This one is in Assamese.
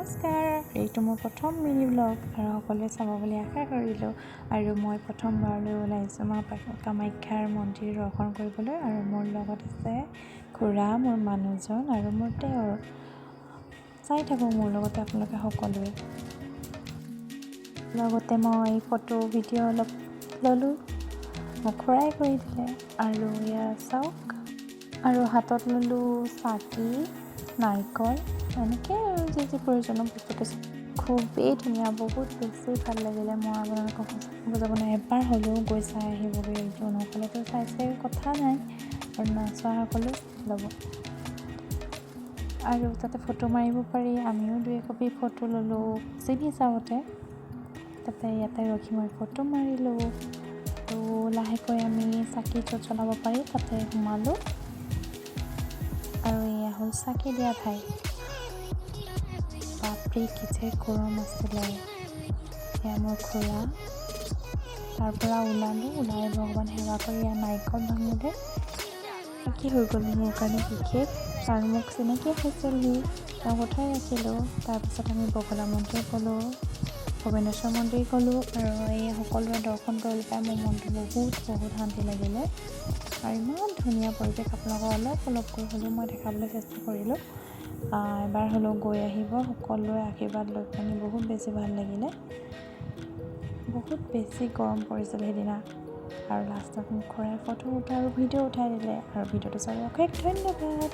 নমস্কাৰ, এইটো মোৰ প্ৰথম মিনি ব্লগ আৰু সকলোৱে চাব বুলি আশা কৰিলোঁ। আৰু মই প্ৰথমবাৰলৈ ওলাইছোঁ মা কামাখ্যাৰ মন্দিৰ দৰ্শন কৰিবলৈ। আৰু মোৰ লগত আছে খুৰা, মোৰ মানুহজন আৰু মোৰ দেওৰ। চাই থাকক মোৰ লগতে আপোনালোকে সকলোৱে। লগতে মই ফটো ভিডিঅ' অলপ ল'লোঁ, মোক খুৰাই কৰি দিলে। আৰু এয়া চাওক, আৰু হাতত ল'লোঁ চাকি, নাৰিকল, এনেকৈ আৰু যি প্ৰয়োজনীয় বস্তু কিছু। খুবেই ধুনীয়া, বহুত বেছি ভাল লাগিলে। মই আপোনালোকক বুজাব নাই, এবাৰ হ'লেও গৈ চাই আহিবগৈ। এইটো নক'লেতো চাই কথা নাই, আৰু নোচোৱাসকলেও ল'ব। আৰু তাতে ফটো মাৰিব পাৰি, আমিও 2 কপি ফটো ল'লোঁ চিধি চাওঁতে। তাতে ইয়াতে ৰখি মই ফটো মাৰিলোঁ। আৰু লাহেকৈ আমি চাকি য'ত জ্বলাব পাৰি তাতে সোমালোঁ। আৰু এয়া হ'ল চাকি দিয়া ঠাই। বাপৰে কি যে গৰম আছিলে। এয়া মোৰ খুৰা, তাৰ পৰা ওলাই ভগৱান সেৱা কৰি এয়া নাৰিকল ভাঙিলে। কি হৈ গ'ল মোৰ কাৰণে বিশেষ, কাৰণ মোক চিনাকি হৈছিল সি, তেওঁ কথাই আছিলোঁ। তাৰপিছত আমি বগলা মন্দিৰ গ'লোঁ, ভূৱনেশ্বৰ মন্দিৰ গ'লোঁ। আৰু এই সকলোৰে দৰ্শন কৰি পাই মোৰ মনটো বহুত শান্তি লাগিলে। আৰু ইমান ধুনীয়া পৰিৱেশ, আপোনালোকক অলপকৈ হ'লেও মই দেখাবলৈ চেষ্টা কৰিলোঁ। এবাৰ হ'লেও গৈ আহিব, সকলোৰে আশীৰ্বাদ লৈ পানি বহুত বেছি ভাল লাগিলে। বহুত বেছি গৰম পৰিছিল সেইদিনা। আৰু লাষ্টত মোক খুৰাই ফটো আৰু ভিডিঅ' উঠাই দিলে। আৰু ভিডিঅ'টো চাই অশেষ ধন্যবাদ।